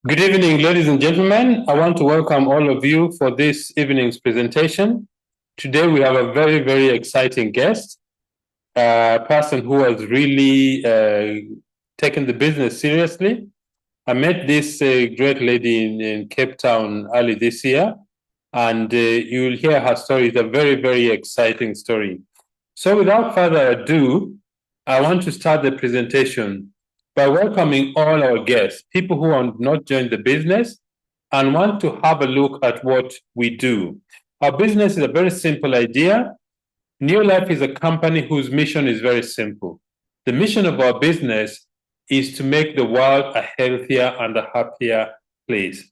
Good evening, ladies and gentlemen. I want to welcome all of you for this evening's presentation. Today we have a very, very exciting guest, a person who has really taken the business seriously. I met this great lady in Cape Town early this year, and you'll hear her story. It's a very, very exciting story. So without further ado, I want to start the presentation by welcoming all our guests, people who have not joined the business and want to have a look at what we do. Our business is a very simple idea. Neolife is a company whose mission is very simple. The mission of our business is to make the world a healthier and a happier place.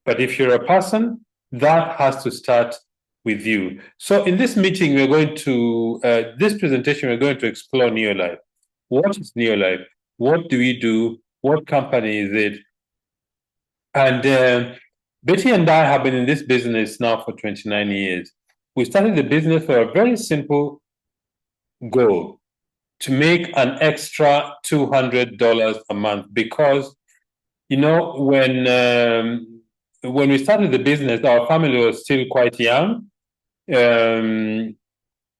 But if you're a person, that has to start with you. So in this meeting, we're going to, this presentation, we're going to explore Neolife. What is Neolife? What do we do? What company is it? And Betty and I have been in this business now for 29 years. We started the business for a very simple goal, to make an extra $200 a month, because, you know, when we started the business, our family was still quite young. I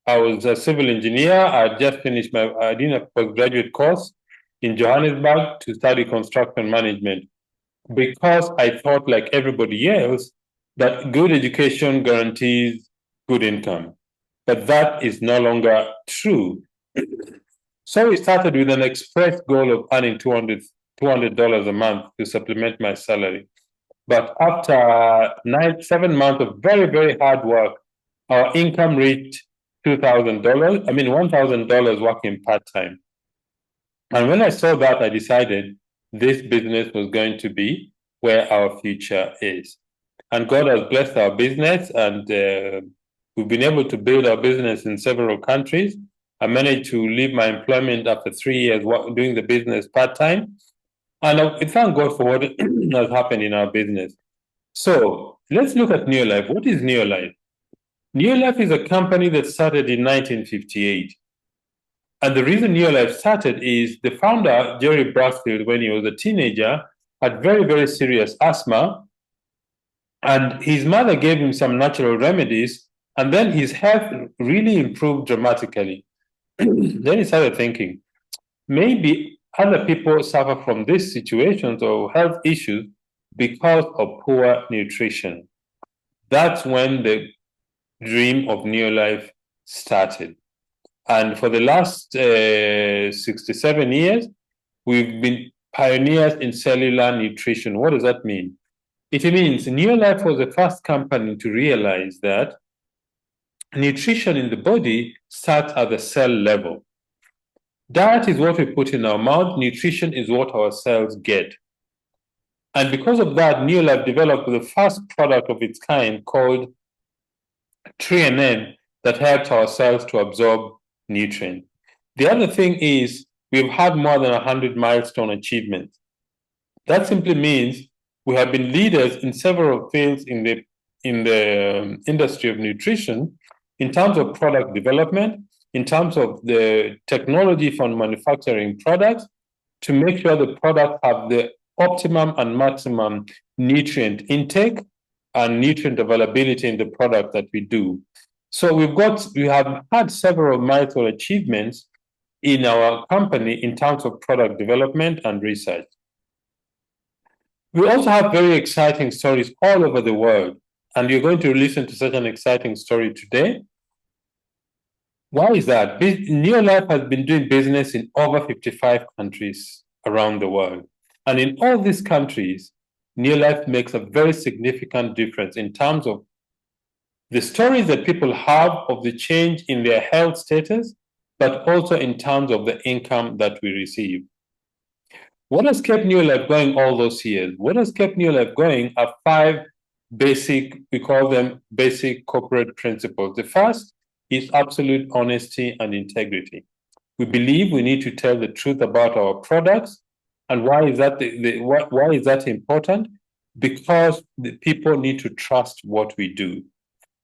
was a civil engineer. I just finished I did a postgraduate course in Johannesburg to study construction management, because I thought, like everybody else, that good education guarantees good income. But that is no longer true. So we started with an express goal of earning $200 a month to supplement my salary. But after 7 months of very, very hard work, our income reached $2,000. I mean, $1,000 working part-time. And when I saw that, I decided this business was going to be where our future is. And God has blessed our business, and we've been able to build our business in several countries. I managed to leave my employment after 3 years doing the business part-time. And I thank God for what has happened in our business. So let's look at Neolife. What is Neolife? Neolife is a company that started in 1958. And the reason Neolife started is the founder, Jerry Brassfield, when he was a teenager, had very, very serious asthma. And his mother gave him some natural remedies, and then his health really improved dramatically. Then he started thinking, maybe other people suffer from these situations or health issues because of poor nutrition. That's when the dream of Neolife started. And for the last 67 years, we've been pioneers in cellular nutrition. What does that mean? It means Neolife was the first company to realize that nutrition in the body starts at the cell level. Diet is what we put in our mouth. Nutrition is what our cells get. And because of that, Neolife developed the first product of its kind called TreeNN that helps our cells to absorb nutrients. The other thing is we've had more than 100 milestone achievements. That simply means we have been leaders in several fields in the industry of nutrition, in terms of product development, in terms of the technology for manufacturing products, to make sure the products have the optimum and maximum nutrient intake and nutrient availability in the product that we do. So we have had several milestone achievements in our company in terms of product development and research. We also have very exciting stories all over the world, and you're going to listen to such an exciting story today. Why is that? Neolife has been doing business in over 55 countries around the world. And in all these countries, Neolife makes a very significant difference in terms of the stories that people have of the change in their health status, but also in terms of the income that we receive. What has kept Neolife going all those years? What has kept Neolife going are 5 basic, we call them basic corporate principles. The first is absolute honesty and integrity. We believe we need to tell the truth about our products. And why is that why is that important? Because the people need to trust what we do.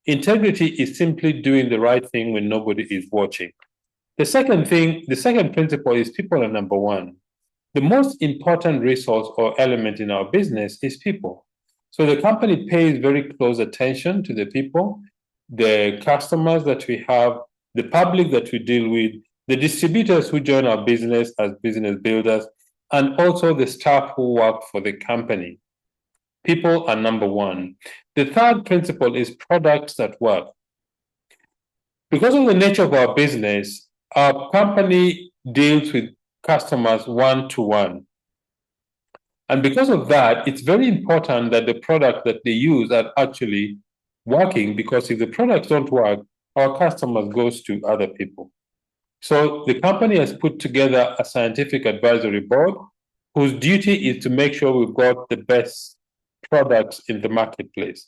Integrity is simply doing the right thing when nobody is watching. The second principle is people are number one. the most important resource or element in our business is people. So the company pays very close attention to the people, the customers that we have, the public that we deal with, the distributors who join our business as business builders, and also the staff who work for the company. People are number one. The third principle is products that work. Because of the nature of our business, our company deals with customers one-to-one. And because of that, it's very important that the product that they use are actually working, because if the products don't work, our customers goes to other people. So the company has put together a scientific advisory board whose duty is to make sure we've got the best products in the marketplace.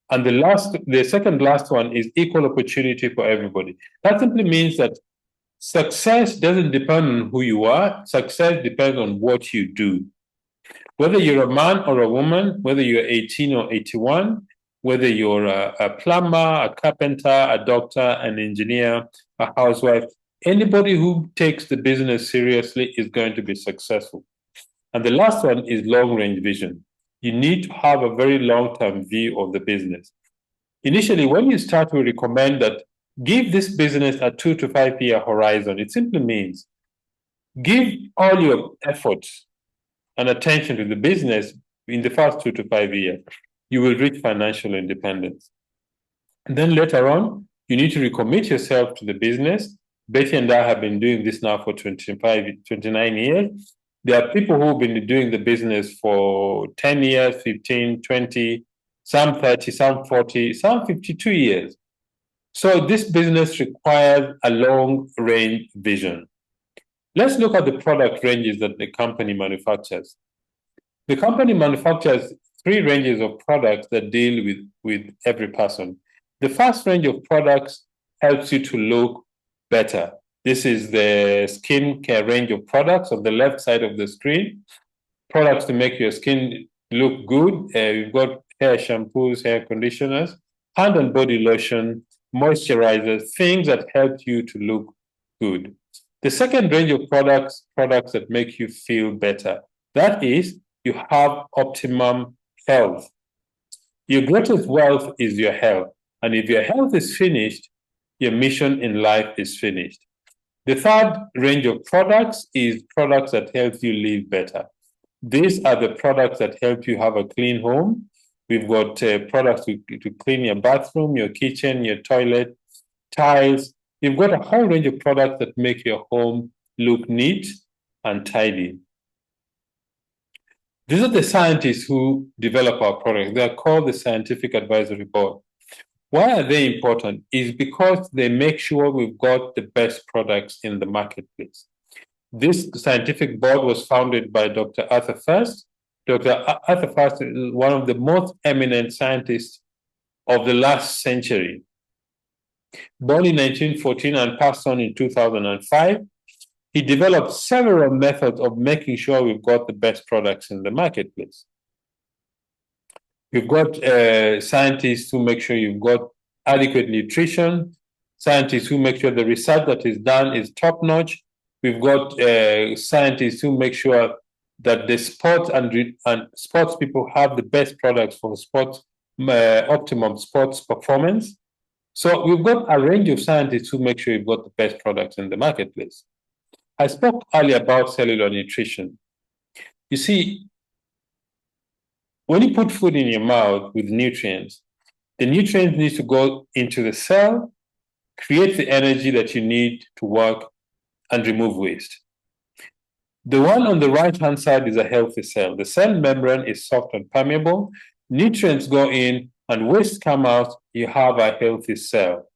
And the second last one is equal opportunity for everybody. That simply means that success doesn't depend on who you are. Success depends on what you do. Whether you're a man or a woman, whether you're 18 or 81, whether you're a plumber, a carpenter, a doctor, an engineer, a housewife, anybody who takes the business seriously is going to be successful. And the last one is long-range vision. You need to have a very long-term view of the business. Initially, when you start, we recommend that give this business a 2 to 5 year horizon. It simply means give all your effort and attention to the business in the first 2 to 5 years. You will reach financial independence. And then later on, you need to recommit yourself to the business. Betty and I have been doing this now for 29 years. There are people who have been doing the business for 10 years, 15, 20, some 30, some 40, some 52 years. So this business requires a long-range vision. Let's look at the product ranges that the company manufactures. The company manufactures 3 ranges of products that deal with every person. The first range of products helps you to look better. This is the skin care range of products on the left side of the screen. Products to make your skin look good. We've got hair shampoos, hair conditioners, hand and body lotion, moisturizers, things that help you to look good. The second range of products that make you feel better. That is, you have optimum health. Your greatest wealth is your health. And if your health is finished, your mission in life is finished. The third range of products is products that help you live better. These are the products that help you have a clean home. We've got products to clean your bathroom, your kitchen, your toilet, tiles. You've got a whole range of products that make your home look neat and tidy. These are the scientists who develop our products. They are called the Scientific Advisory Board. Why are they important? Is because they make sure we've got the best products in the marketplace. This scientific board was founded by Dr. Arthur First. Dr. Arthur First is one of the most eminent scientists of the last century. Born in 1914 and passed on in 2005, he developed several methods of making sure we've got the best products in the marketplace. We've got scientists who make sure you've got adequate nutrition, scientists who make sure the research that is done is top-notch. We've got scientists who make sure that the sports and sports people have the best products for sports, optimum sports performance. So we've got a range of scientists who make sure you've got the best products in the marketplace. I spoke earlier about cellular nutrition. You see, when you put food in your mouth with nutrients, the nutrients need to go into the cell, create the energy that you need to work, and remove waste. The one on the right-hand side is a healthy cell. The cell membrane is soft and permeable. Nutrients go in and waste come out. You have a healthy cell.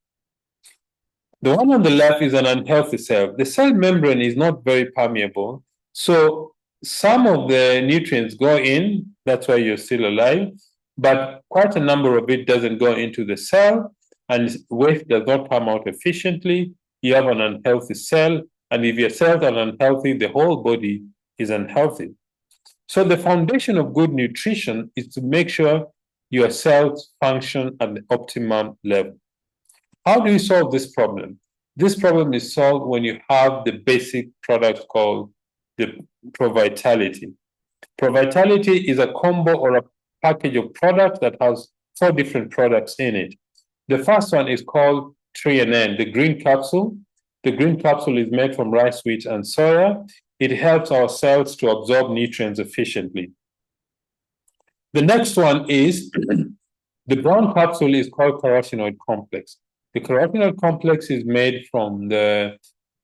The one on the left is an unhealthy cell. The cell membrane is not very permeable. So some of the nutrients go in, that's why you're still alive, but quite a number of it doesn't go into the cell, and waste does not come out efficiently. You have an unhealthy cell, and if your cells are unhealthy, the whole body is unhealthy. So the foundation of good nutrition is to make sure your cells function at the optimum level. How do you solve this problem? This problem is solved when you have the basic product called the Provitality. Provitality is a combo or a package of products that has 4 different products in it. The first one is called 3NN, the green capsule. The green capsule is made from rice, wheat, and soya. It helps our cells to absorb nutrients efficiently. The next one is the brown capsule is called carotenoid complex. The carotenoid complex is made from the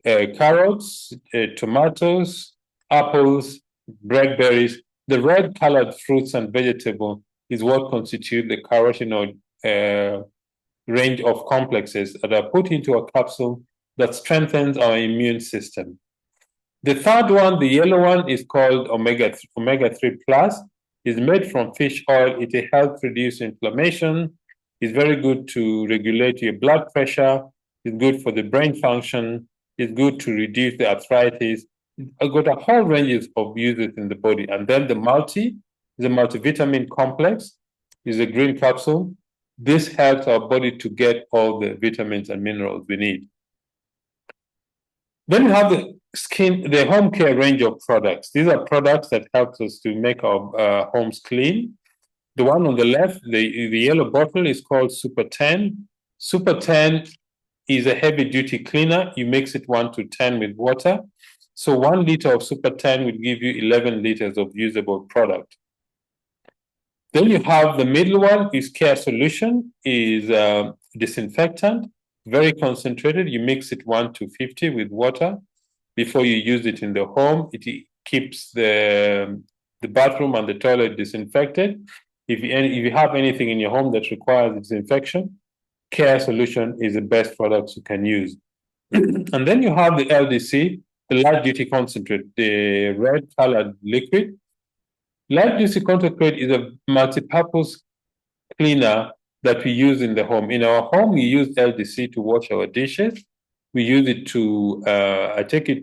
carrots, tomatoes, apples, blackberries. The red colored fruits and vegetables is what constitute the carotenoid range of complexes that are put into a capsule that strengthens our immune system. The third one, the yellow one, is called omega-3 plus. It's made from fish oil. It helps reduce inflammation. It's very good to regulate your blood pressure. It's good for the brain function. It's good to reduce the arthritis. I've got a whole range of uses in the body. And then the multivitamin complex is a green capsule. This helps our body to get all the vitamins and minerals we need. Then we have the home care range of products. These are products that help us to make our homes clean. The one on the left, the yellow bottle, is called Super 10. Super 10 is a heavy-duty cleaner. You mix it 1 to 10 with water. So 1 liter of Super 10 will give you 11 liters of usable product. Then you have the middle one is Care Solution, is disinfectant, very concentrated. You mix it 1 to 50 with water before you use it in the home. It keeps the bathroom and the toilet disinfected. If you have anything in your home that requires disinfection, Care Solution is the best product you can use. And then you have the LDC, the light duty concentrate, the red colored liquid. Light duty concentrate is a multi-purpose cleaner that we use in the home. In our home, we use LDC to wash our dishes. We use it to,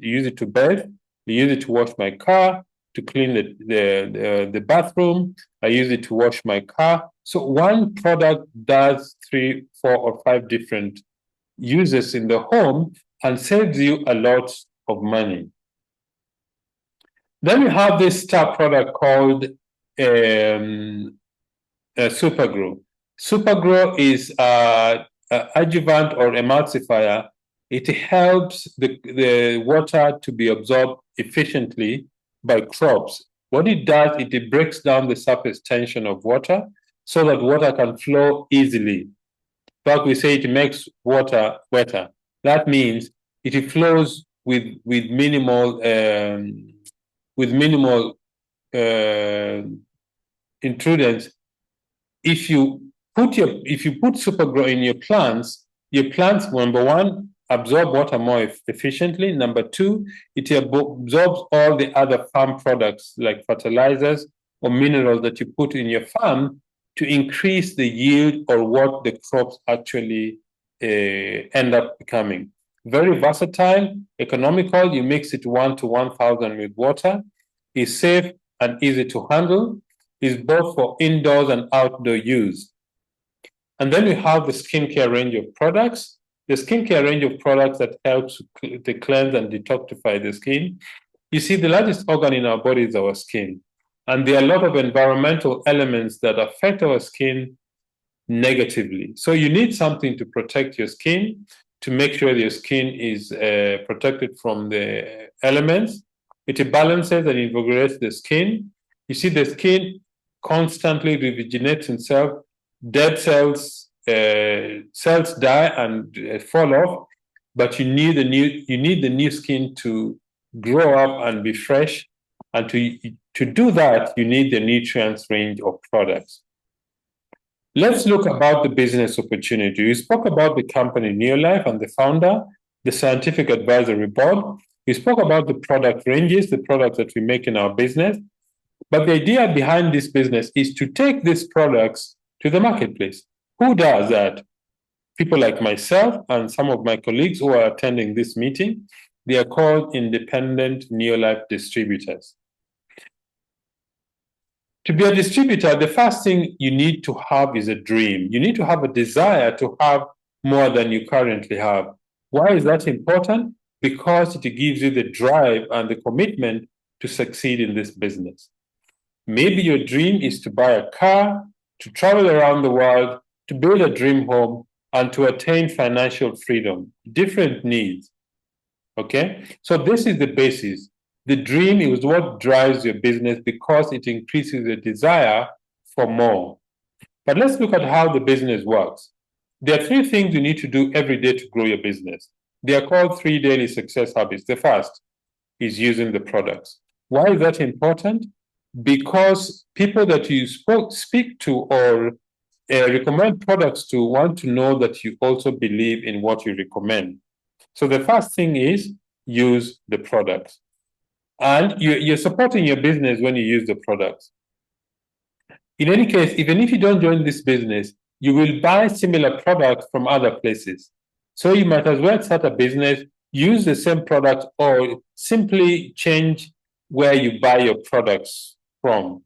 use it to bathe. We use it to wash my car, to clean the bathroom. I use it to wash my car. So one product does 3, 4, or 5 different uses in the home and saves you a lot of money. Then we have this star product called Supergrow. Supergrow is an adjuvant or emulsifier. It helps the water to be absorbed efficiently by crops. What it does, it breaks down the surface tension of water so that water can flow easily. In fact, we say it makes water wetter. That means it flows with minimal intruders. If you put Supergrow in your plants, number 1 absorb water more efficiently. Number 2, it absorbs all the other farm products like fertilizers or minerals that you put in your farm to increase the yield or what the crops actually end up becoming. Very versatile, economical. You mix it 1 to 1,000 with water. Is safe and easy to handle. Is both for indoors and outdoor use. And then we have the skincare range of products. The skincare range of products that helps to cleanse and detoxify the skin. You see, the largest organ in our body is our skin. And there are a lot of environmental elements that affect our skin negatively. So you need something to protect your skin, to make sure your skin is protected from the elements. It balances and invigorates the skin. You see, the skin constantly regenerates itself. Dead cells die and fall off, but you need the new skin to grow up and be fresh. And to do that, you need the nutrients range of products. Let's look about the business opportunity. We spoke about the company Neolife and the founder, the scientific advisory board. We spoke about the product ranges, the products that we make in our business. But the idea behind this business is to take these products to the marketplace. Who does that? People like myself and some of my colleagues who are attending this meeting. They are called independent Neolife distributors. To be a distributor, the first thing you need to have is a dream. You need to have a desire to have more than you currently have. Why is that important? Because it gives you the drive and the commitment to succeed in this business. Maybe your dream is to buy a car, to travel around the world, to build a dream home, and to attain financial freedom. Different needs. Okay? So this is the basis. The dream is what drives your business because it increases the desire for more. But let's look at how the business works. There are three things you need to do every day to grow your business. They are called 3 daily success habits. The first is using the products. Why is that important? Because people that you speak to or recommend products to want to know that you also believe in what you recommend. So the first thing is use the products. And you're supporting your business when you use the products. In any case, even if you don't join this business, you will buy similar products from other places. So you might as well start a business, use the same product, or simply change where you buy your products from.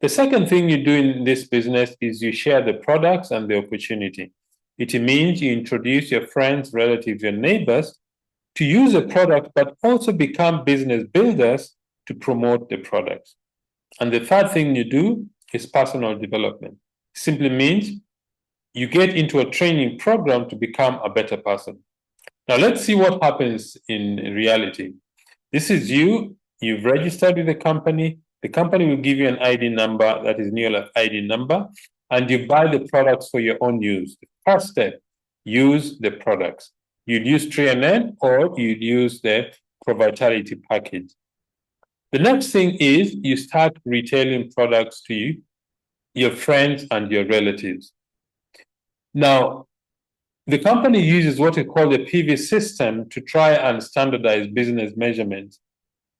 The second thing you do in this business is you share the products and the opportunity. It means you introduce your friends, relatives, your neighbors to use a product, but also become business builders to promote the products. And the third thing you do is personal development. Simply means you get into a training program to become a better person. Now let's see what happens in reality. This is you. You've registered with the company. The company will give you an ID number, that is Neolife ID number, and you buy the products for your own use. The first step, use the products. You'd use 3NN or you'd use the Pro-Vitality package. The next thing is you start retailing products to your friends and your relatives. Now, the company uses what we call the PV system to try and standardize business measurements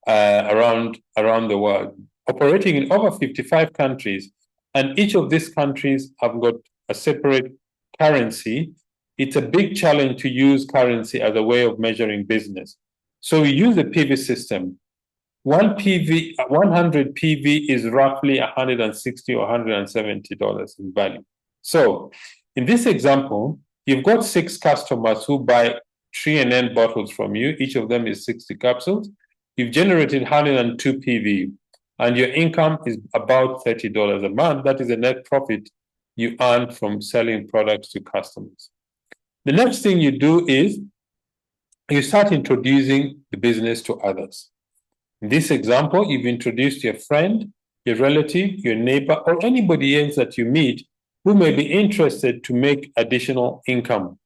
around the world, operating in over 55 countries. And each of these countries have got a separate currency. It's a big challenge to use currency as a way of measuring business. So we use the PV system. 100 PV is roughly $160 or $170 in value. So in this example, you've got 6 customers who buy 3NN bottles from you. Each of them is 60 capsules. You've generated 102 PV, and your income is about $30 a month. That is a net profit you earn from selling products to customers. The next thing you do is you start introducing the business to others. In this example, you've introduced your friend, your relative, your neighbor, or anybody else that you meet who may be interested to make additional income.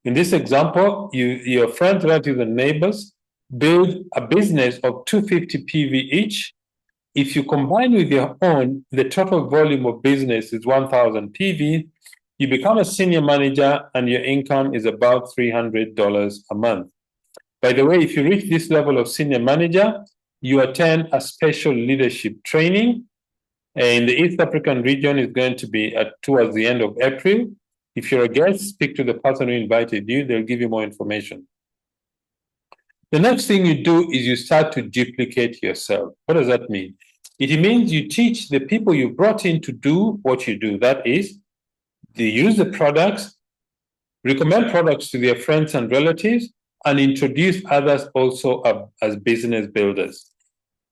In this example, your friends, relatives, and neighbors build a business of 250 PV each. If you combine with your own, the total volume of business is 1,000 PV. You become a senior manager and your income is about $300 a month. By the way, if you reach this level of senior manager, you attend a special leadership training. In the East African region, is going to be towards the end of April. If you're a guest, speak to the person who invited you. They'll give you more information. The next thing you do is you start to duplicate yourself. What does that mean? It means you teach the people you brought in to do what you do. That is, they use the products, recommend products to their friends and relatives, and introduce others also as business builders.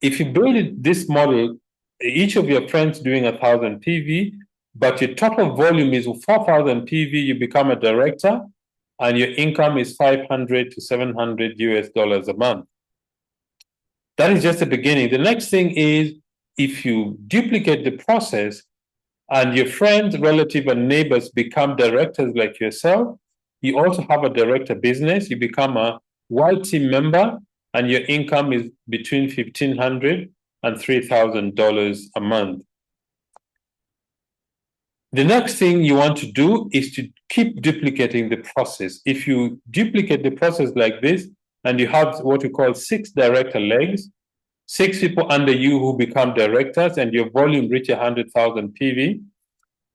If you build this model, each of your friends doing 1,000 PV, but your total volume is 4,000 PV, you become a director, and your income is $500 to $700 a month. That is just the beginning. The next thing is if you duplicate the process and your friends, relatives, and neighbors become directors like yourself, you also have a director business. You become a white team member, and your income is between $1,500 and $3,000 a month. The next thing you want to do is to keep duplicating the process. If you duplicate the process like this, and you have what we call 6 director legs, 6 people under you who become directors, and your volume reach 100,000 PV,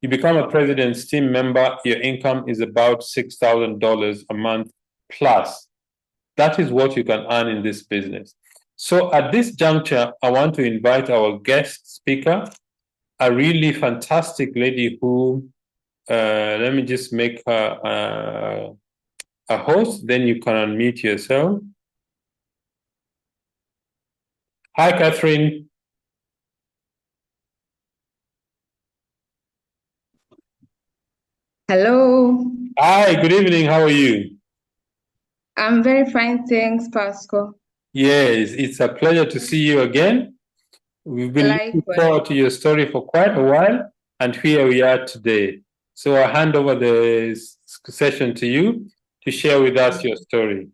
you become a president's team member, your income is about $6,000 a month plus. That is what you can earn in this business. So at this juncture, I want to invite our guest speaker, a really fantastic lady who, let me just make her a host, then you can unmute yourself. Hi, Catherine. Hello. Hi, good evening. How are you? I'm very fine, thanks, Pasco. Yes, it's a pleasure to see you again. We've been looking Likewise. forward to your story for quite a while, and here we are today. So I'll hand over the session to you to share with us your story.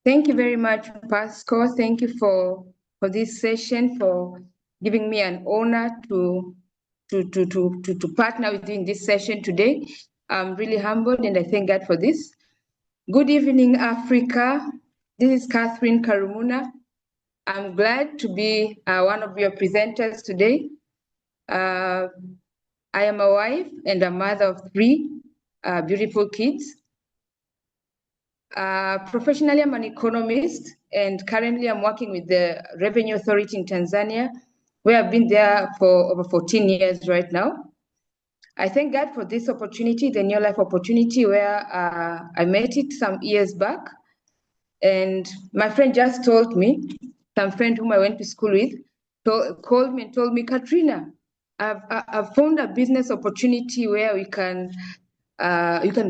Thank you very much, Pasco. Thank you for this session, for giving me an honor to partner with you in this session today. I'm really humbled and I thank God for this. Good evening, Africa. This is Catherine Karumuna. I'm glad to be one of your presenters today. I am a wife and a mother of three beautiful kids. Professionally, I'm an economist, and currently I'm working with the Revenue Authority in Tanzania, where I've been there for over 14 years right now. I thank God for this opportunity, the Neolife opportunity, where I met it some years back. And my friend just told me, some friend whom I went to school with, called me and told me, Katrina, I've found a business opportunity where you can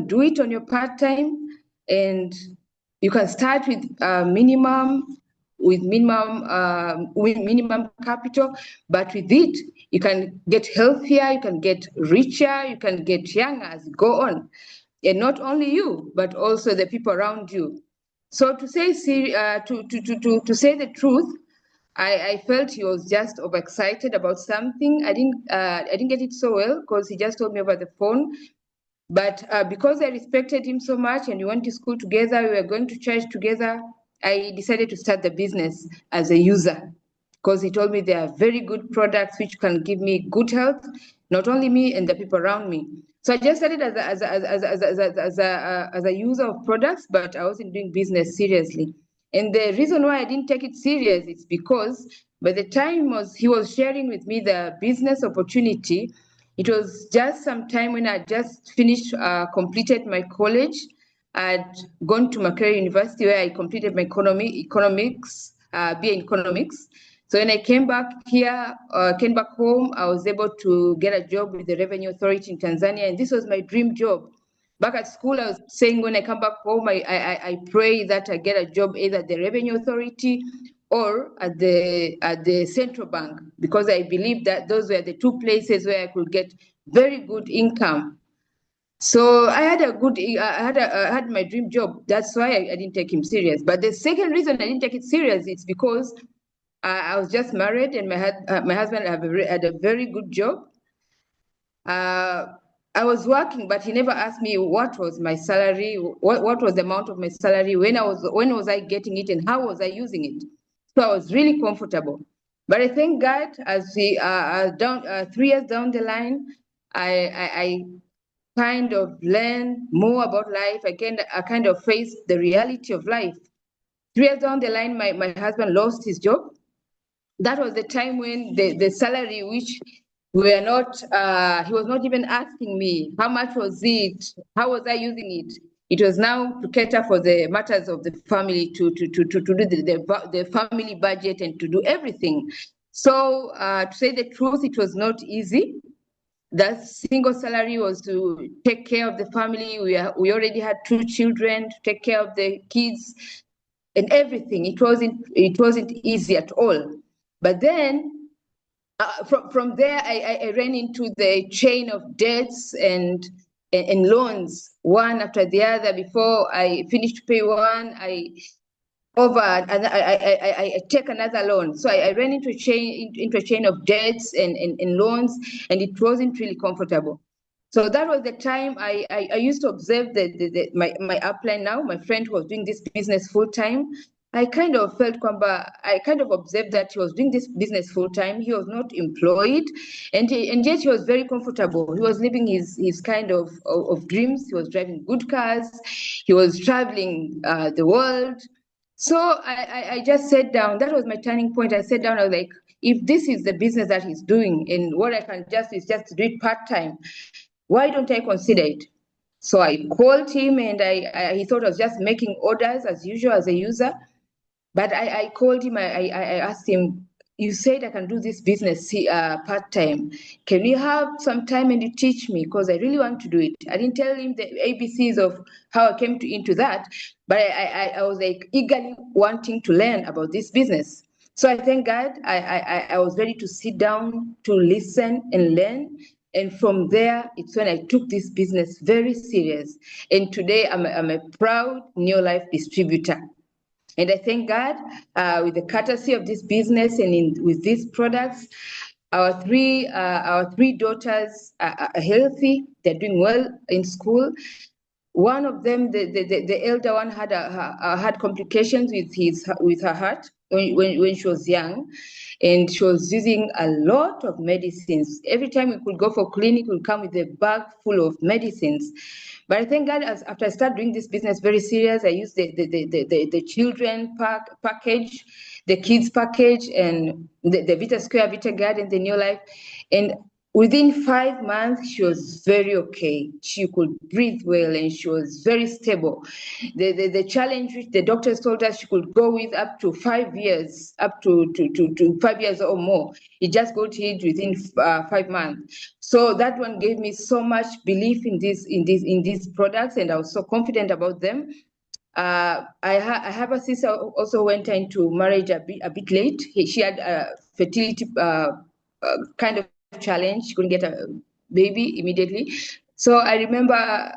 do it on your part time, and you can start with minimum capital, but with it you can get healthier, you can get richer, you can get younger as you go on, and not only you but also the people around you. So to say to say the truth, I felt he was just overexcited about something. I didn't get it so well because he just told me over the phone. But because I respected him so much and we went to school together, we were going to church together, I decided to start the business as a user because he told me there are very good products which can give me good health, not only me and the people around me. So I just started as a user of products, but I wasn't doing business seriously. And the reason why I didn't take it serious is because by the time he was sharing with me the business opportunity, it was just some time when I just finished, completed my college. I'd gone to Makerere University where I completed my economics, BA in economics. So when I came back here, came back home, I was able to get a job with the Revenue Authority in Tanzania, and this was my dream job. Back at school, I was saying when I come back home, I pray that I get a job either at the Revenue Authority or at the central bank, because I believe that those were the two places where I could get very good income. So I had I had my dream job. That's why I didn't take him serious. But the second reason I didn't take it serious is because I was just married and my husband had a very good job. I was working, but he never asked me what was my salary, what was the amount of my salary, when was I getting it, and how was I using it. So I was really comfortable. But I thank God, as we down 3 years down the line, I kind of learned more about life. I kind of faced the reality of life. 3 years down the line, my husband lost his job. That was the time when the salary, which we were not, he was not even asking me how much was it, how was I using it. It was now to cater for the matters of the family, to do the family budget and to do everything. So to say the truth, it was not easy. That single salary was to take care of the family. We already had 2 children, to take care of the kids and everything. It wasn't easy at all. But then from there, I ran into the chain of debts and loans, one after the other. Before I finished to pay one, and I take another loan. So I ran into a chain of debts and loans, and it wasn't really comfortable. So that was the time I used to observe my upline now, my friend who was doing this business full time. I kind of observed that he was doing this business full time. He was not employed, and yet he was very comfortable. He was living his kind of dreams. He was driving good cars. He was traveling the world. So I just sat down. That was my turning point. I sat down. I was like, if this is the business that he's doing, and what I can just is just to do it part time, why don't I consider it? So I called him, and he thought I was just making orders as usual as a user. But I called him, I asked him, you said I can do this business part-time. Can you have some time and you teach me? Because I really want to do it. I didn't tell him the ABCs of how I came into that, but I was like eagerly wanting to learn about this business. So I thank God I was ready to sit down, to listen and learn. And from there, it's when I took this business very serious. And today I'm a proud Neolife distributor. And I thank God with the courtesy of this business and with these products, our three daughters are healthy. They're doing well in school. One of them, the elder one, had complications with her heart when she was young, and she was using a lot of medicines. Every time we could go for clinic, we would come with a bag full of medicines. But I thank God, after I started doing this business very serious, I used the children package, the kids package, and the Vita Square, Vita Garden, the Neolife, and within 5 months, she was very okay. She could breathe well and she was very stable. The challenge which the doctors told us she could go with up to 5 years, up to 5 years or more. It just got hit within 5 months. So that one gave me so much belief in these products, and I was so confident about them. I have a sister who also went into marriage a bit late. She had a fertility kind of challenge. She couldn't get a baby immediately. So I remember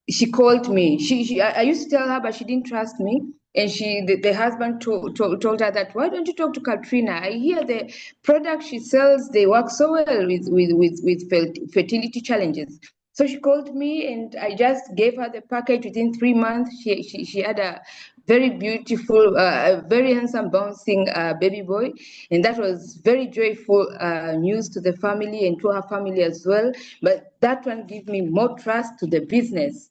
she called me. I used to tell her, but she didn't trust me. And the husband told her that, why don't you talk to Katrina? I hear the product she sells, they work so well with fertility challenges. So she called me and I just gave her the package. Within 3 months. She had a very beautiful, a very handsome, bouncing baby boy. And that was very joyful news to the family and to her family as well. But that one gave me more trust to the business.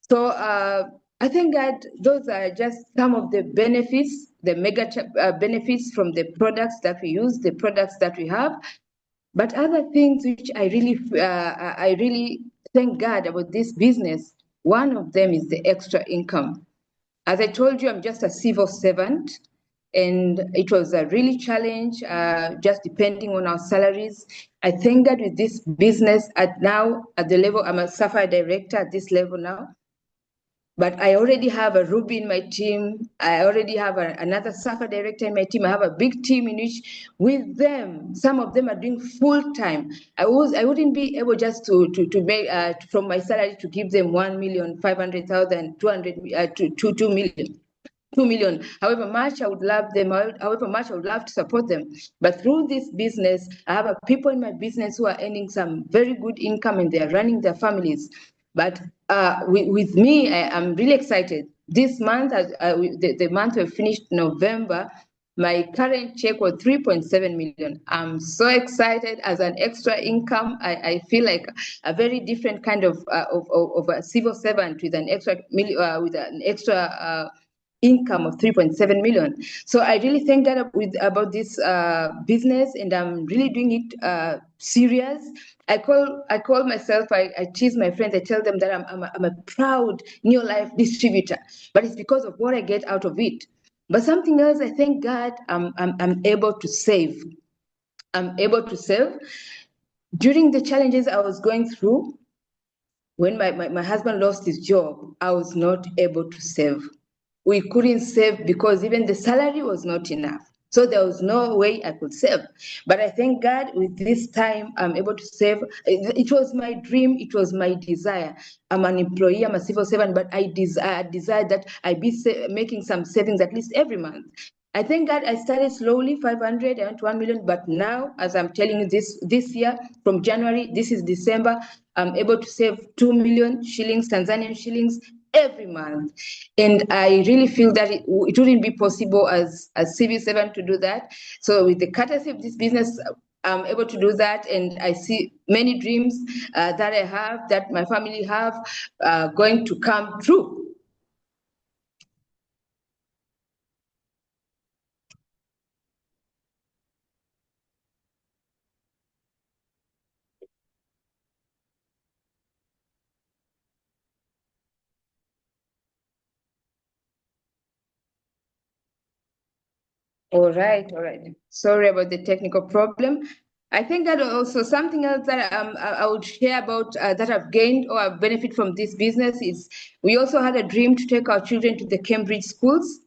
So I think that those are just some of the benefits, the mega benefits from the products that we use, the products that we have. But other things which I really thank God about this business. One of them is the extra income. As I told you, I'm just a civil servant, and it was a really challenge, just depending on our salaries. I think that with this business at the level, I'm a SAFA director at this level now. But I already have a Ruby in my team. I already have another SAFA director in my team. I have a big team in which, with them, some of them are doing full time. I wouldn't be able just to make from my salary to give them 1,500,000, 200 to 2 million. 2 million. However much I would love them, however much I would love to support them. But through this business, I have people in my business who are earning some very good income and they are running their families. But with me, I'm really excited. This month, the month we finished November, my current check was 3.7 million. I'm so excited as an extra income. I feel like a very different kind of a civil servant with an extra income of 3.7 million. So I really think that about this business, and I'm really doing it serious. I call myself, I tease my friends, I tell them that I'm a proud Neolife distributor, but it's because of what I get out of it. But something else, I thank God I'm able to save. I'm able to save. During the challenges I was going through, when my husband lost his job, I was not able to save. We couldn't save because even the salary was not enough. So there was no way I could save. But I thank God with this time I'm able to save. It was my dream, it was my desire. I'm an employee, I'm a civil servant, but I desire that I be making some savings at least every month. I thank God I started slowly, 500, I went to 1 million, but now, as I'm telling you this year, from January, this is December, I'm able to save 2 million shillings, Tanzanian shillings, every month. And I really feel that it wouldn't be possible as a civil servant to do that. So with the courtesy of this business, I'm able to do that, and I see many dreams that I have, that my family have, going to come true. All right. Sorry about the technical problem. I think that also something else that I would share about that I've gained or I've benefit from this business is we also had a dream to take our children to the Cambridge schools.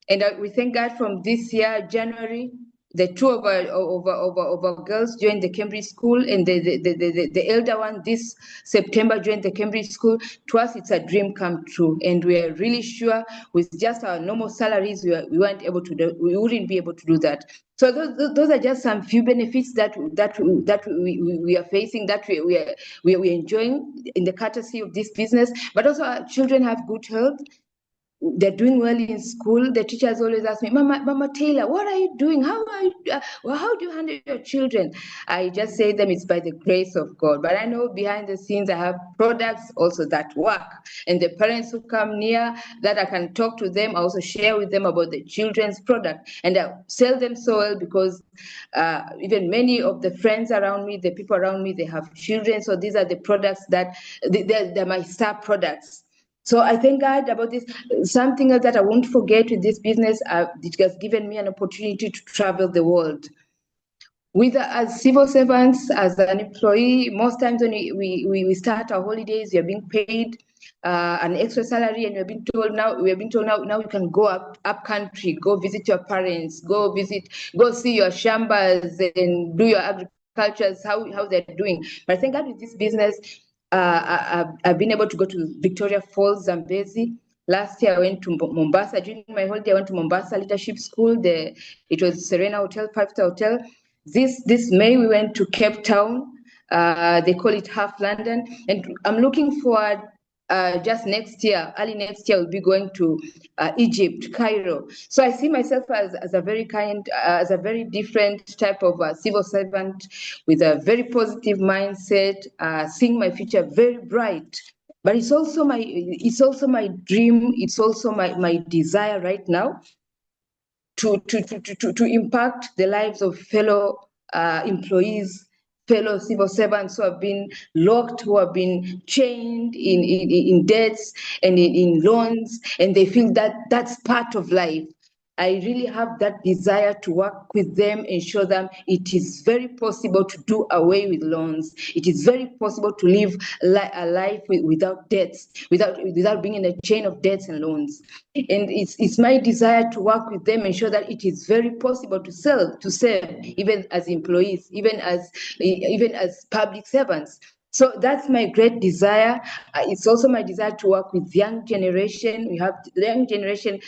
And we thank God from this year, January, the two of our girls joined the Cambridge school, and the elder one this September joined the Cambridge school. To us, it's a dream come true, and we are really sure with just our normal salaries, we weren't able to do, we wouldn't be able to do that. So those are just some few benefits that we are facing, that we are enjoying in the courtesy of this business. But also, our children have good health. They're doing well in school. The teachers always ask me, Mama Taylor, what are you doing? How do you handle your children? I just say them, it's by the grace of God. But I know behind the scenes, I have products also that work. And the parents who come near, that I can talk to them, I also share with them about the children's product. And I sell them so well because even many of the friends around me, the people around me, they have children. So these are the products that, they're my star products. So I thank God about this. Something else that I won't forget with this business, it has given me an opportunity to travel the world. As civil servants, as an employee, most times when we start our holidays, we are being paid an extra salary, and we are being told now you can go up country, go visit your parents, go see your shambas and do your agricultures, how they're doing. But I think that with this business, I've been able to go to Victoria Falls, Zambezi. Last year I went to Mombasa. During my holiday, I went to Mombasa Leadership School. It was Serena Hotel, 5-star hotel. This May we went to Cape Town. They call it Half London, and I'm looking forward. Just next year, early next year, we'll be going to Egypt, Cairo. So I see myself as a very as a very different type of civil servant with a very positive mindset, seeing my future very bright. But it's also my dream. It's also my desire right now to impact the lives of fellow employees, fellow civil servants who have been locked, who have been chained in debts and in loans, and they feel that that's part of life. I really have that desire to work with them and show them it is very possible to do away with loans. It is very possible to live a life without debts, without being in a chain of debts and loans. And it's my desire to work with them and show that it is very possible to save, even as employees, even as public servants. So that's my great desire. It's also my desire to work with young generation. We have the young generation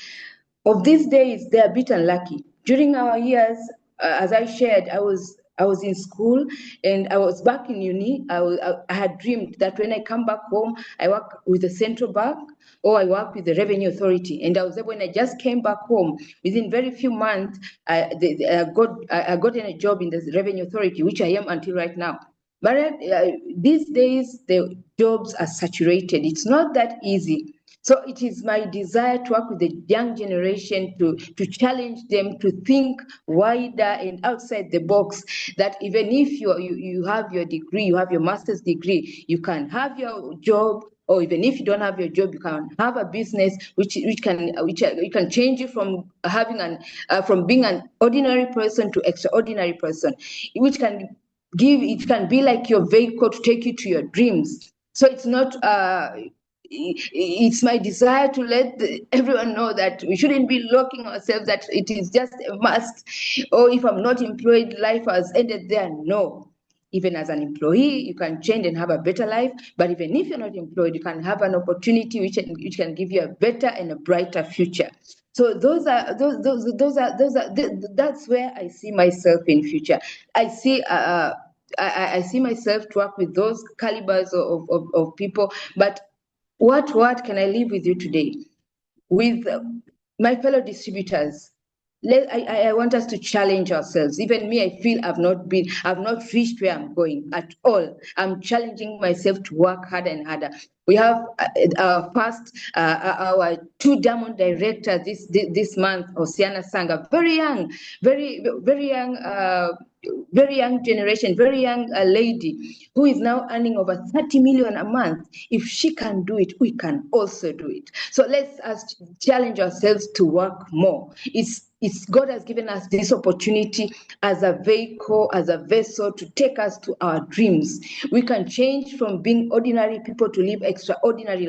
of these days, they are a bit unlucky. During our years, as I shared, I was in school and I was back in uni. I had dreamed that when I come back home, I work with the central bank or I work with the revenue authority. And I was able, when I just came back home, within very few months, I got in a job in the revenue authority, which I am until right now. But these days, the jobs are saturated. It's not that easy. So it is my desire to work with the young generation to challenge them to think wider and outside the box, that even if you have your degree, you have your master's degree, you can have your job, or even if you don't have your job, you can have a business which can change you from from being an ordinary person to extraordinary person, which can it can be like your vehicle to take you to your dreams. So it's not it's my desire to let everyone know that we shouldn't be locking ourselves, that it is just a must, or if I'm not employed, life has ended there. No. Even as an employee, you can change and have a better life. But even if you're not employed, you can have an opportunity which can give you a better and a brighter future. So that's where I see myself in future. I see myself to work with those calibers of people. But what can I leave with you today? With my fellow distributors, I want us to challenge ourselves. Even me, I feel I've not reached where I'm going at all. I'm challenging myself to work harder and harder. We have our two diamond directors this month, Oceana Sanga, very young, very generation, very young lady who is now earning over 30 million a month. If she can do it, we can also do it. So let's challenge ourselves to work more. God has given us this opportunity as a vehicle, as a vessel to take us to our dreams. We can change from being ordinary people to live extraordinary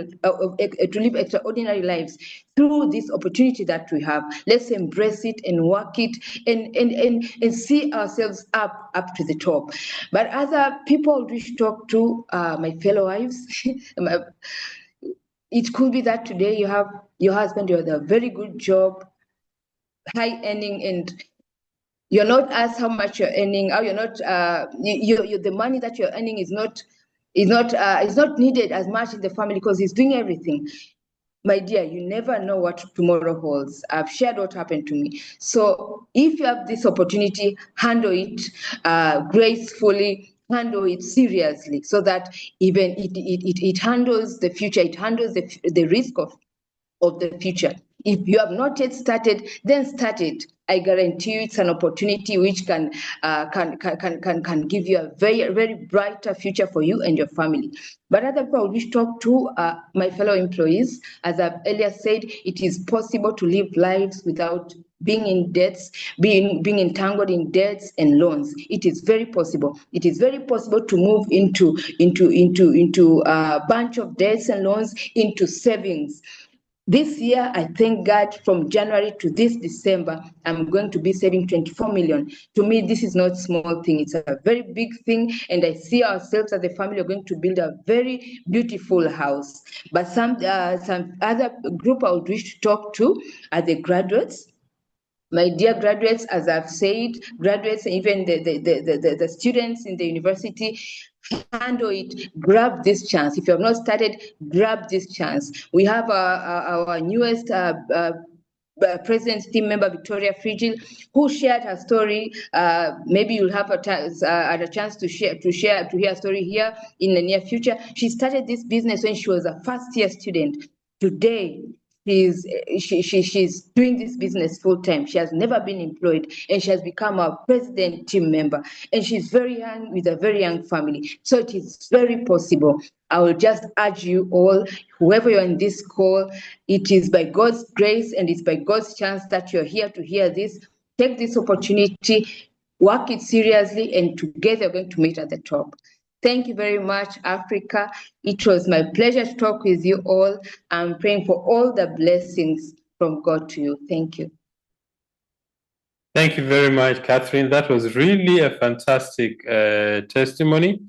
lives through this opportunity that we have. Let's embrace it and work it and see ourselves up to the top. But other people we should talk to, my fellow wives, it could be that today you have your husband, you have a very good job, high earning, and you're not asked how much you're earning, or you're not the money that you're earning is not needed as much in the family because he's doing everything. My dear, you never know what tomorrow holds. I've shared what happened to me. So if you have this opportunity, handle it gracefully, handle it seriously, so that even it handles the future, it handles the risk of the future. If you have not yet started, then start it. I guarantee you it's an opportunity which can give you a very brighter future for you and your family. But other people I wish to talk to, my fellow employees, as I've earlier said, it is possible to live lives without being in debts, being entangled in debts and loans. It is very possible. It is very possible to move into a bunch of debts and loans into savings. This year, I thank God, from January to this December, I'm going to be saving 24 million. To me, this is not a small thing. It's a very big thing. And I see ourselves as a family are going to build a very beautiful house. But some other group I would wish to talk to are the graduates. My dear graduates, as I've said, graduates, even the students in the university, handle it, grab this chance. If you have not started, grab this chance. We have our newest President's team member, Victoria Frigil, who shared her story. Maybe you'll have a chance to hear a story here in the near future. She started this business when she was a first-year student. Today, she's doing this business full time. She has never been employed, and she has become a president team member. And she's very young, with a very young family. So it is very possible. I will just urge you all, whoever you're in this call, it is by God's grace and it's by God's chance that you're here to hear this. Take this opportunity, work it seriously, and together we're going to meet at the top. Thank you very much, Africa. It was my pleasure to talk with you all. I'm praying for all the blessings from God to you. Thank you. Thank you very much, Catherine. That was really a fantastic testimony.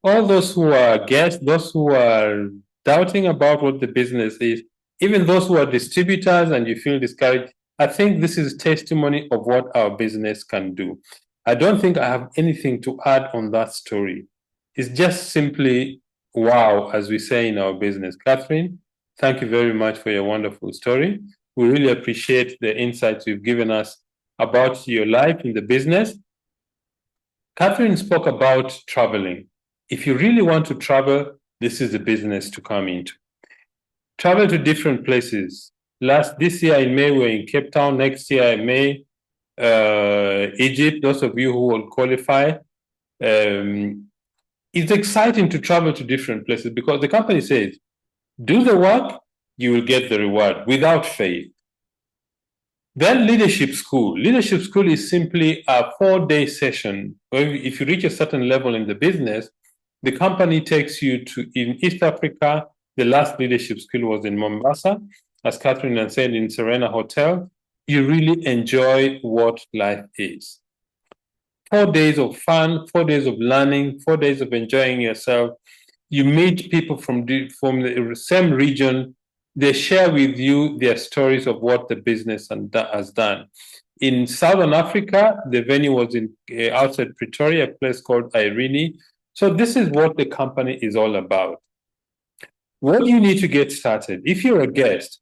All those who are guests, those who are doubting about what the business is, even those who are distributors and you feel discouraged, I think this is testimony of what our business can do. I don't think I have anything to add on that story. It's just simply wow, as we say in our business. Catherine, thank you very much for your wonderful story. We really appreciate the insights you've given us about your life in the business. Catherine spoke about traveling. If you really want to travel, this is the business to come into. Travel to different places. This year in May, we're in Cape Town. Next year in May, Egypt. Those of you who will qualify. It's exciting to travel to different places because the company says, do the work, you will get the reward without faith. Then leadership school. Leadership school is simply a 4-day session. If you reach a certain level in the business, the company takes you in East Africa. The last leadership school was in Mombasa, as Catherine had said, in Serena Hotel. You really enjoy what life is. 4 days of fun, 4 days of learning, 4 days of enjoying yourself. You meet people from the same region. They share with you their stories of what the business has done. In Southern Africa, the venue was outside Pretoria, a place called Irene. So this is what the company is all about. What do you need to get started? If you're a guest,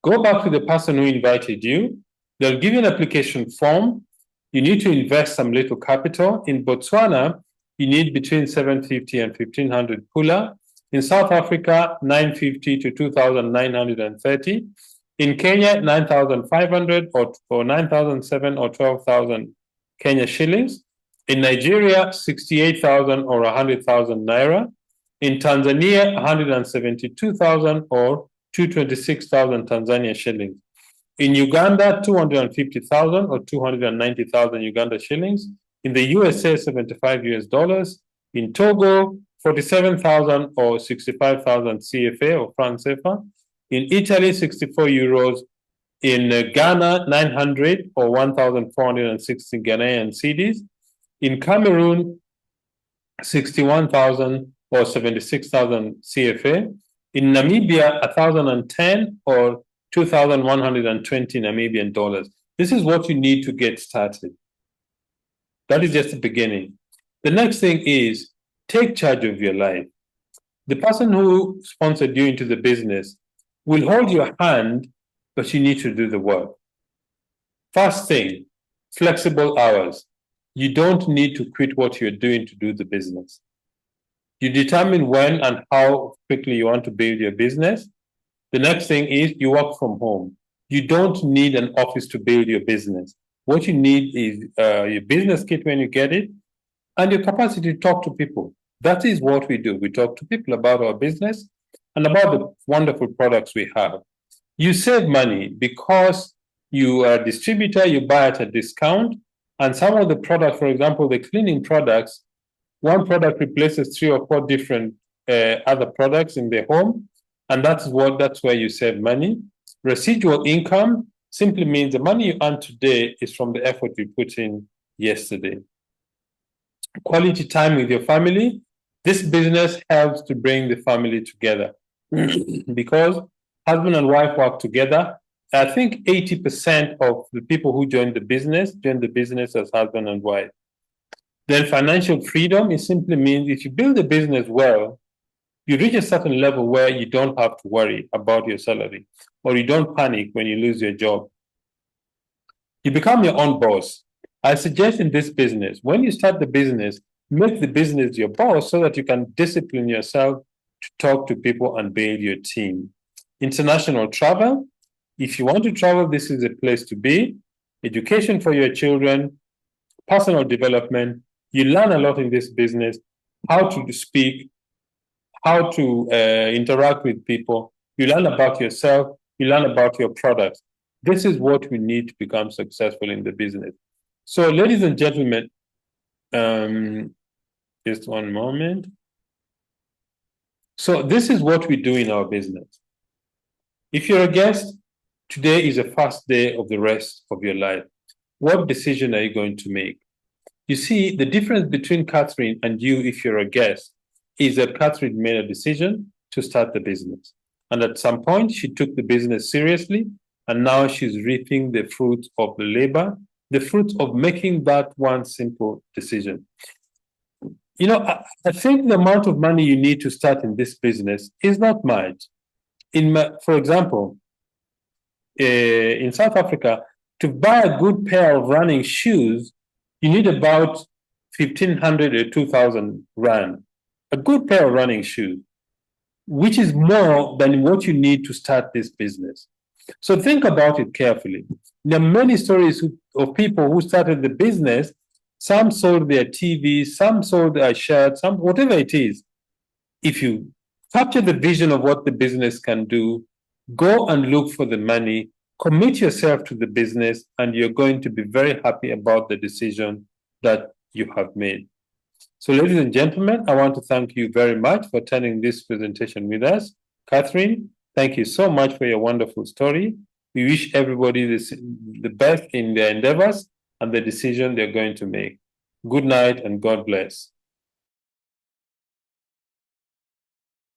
go back to the person who invited you. They'll give you an application form. You need to invest some little capital. In Botswana, you need between 750 and 1,500 pula. In South Africa, 950 to 2,930. In Kenya, 9,500 or 9,700 or 12,000 Kenya shillings. In Nigeria, 68,000 or 100,000 naira. In Tanzania, 172,000 or 226,000 Tanzania shillings. In Uganda, 250,000 or 290,000 Uganda shillings. In the USA, 75 US dollars. In Togo, 47,000 or 65,000 CFA or franc CFA. In Italy, 64 euros. In Ghana, 900 or 1,460 Ghanaian cedis. In Cameroon, 61,000 or 76,000 CFA. In Namibia, 1,010 or 2,120 Namibian dollars. This is what you need to get started. That is just the beginning. The next thing is take charge of your life. The person who sponsored you into the business will hold your hand, but you need to do the work. First thing, flexible hours. You don't need to quit what you're doing to do the business. You determine when and how quickly you want to build your business. The next thing is you work from home. You don't need an office to build your business. What you need is your business kit when you get it and your capacity to talk to people. That is what we do. We talk to people about our business and about the wonderful products we have. You save money because you are a distributor, you buy at a discount, and some of the products, for example, the cleaning products, one product replaces 3 or 4 different other products in the home, and that's where you save money. Residual income simply means the money you earn today is from the effort you put in yesterday. Quality time with your family. This business helps to bring the family together because husband and wife work together. I think 80% of the people who join the business as husband and wife. Then financial freedom, it simply means if you build a business well, you reach a certain level where you don't have to worry about your salary or you don't panic when you lose your job. You become your own boss. I suggest in this business, when you start the business, make the business your boss so that you can discipline yourself to talk to people and build your team. International travel. If you want to travel, this is a place to be. Education for your children, personal development. You learn a lot in this business, how to speak, how to interact with people. You learn about yourself. You learn about your products. This is what we need to become successful in the business. So, ladies and gentlemen, just one moment. So this is what we do in our business. If you're a guest, today is the first day of the rest of your life. What decision are you going to make? You see, the difference between Catherine and you, if you're a guest, is that Catherine made a decision to start the business. And at some point, she took the business seriously, and now she's reaping the fruits of the labor, the fruits of making that one simple decision. You know, I think the amount of money you need to start in this business is not much. For example, in South Africa, to buy a good pair of running shoes, you need about 1,500 or 2,000 rand. A good pair of running shoes, which is more than what you need to start this business. So think about it carefully. There are many stories of people who started the business. Some sold their TVs, some sold their shirts, some whatever it is. If you capture the vision of what the business can do, go and look for the money, commit yourself to the business, and you're going to be very happy about the decision that you have made. So, ladies and gentlemen, I want to thank you very much for attending this presentation with us. Catherine, thank you so much for your wonderful story. We wish everybody the best in their endeavors and the decision they're going to make. Good night and God bless.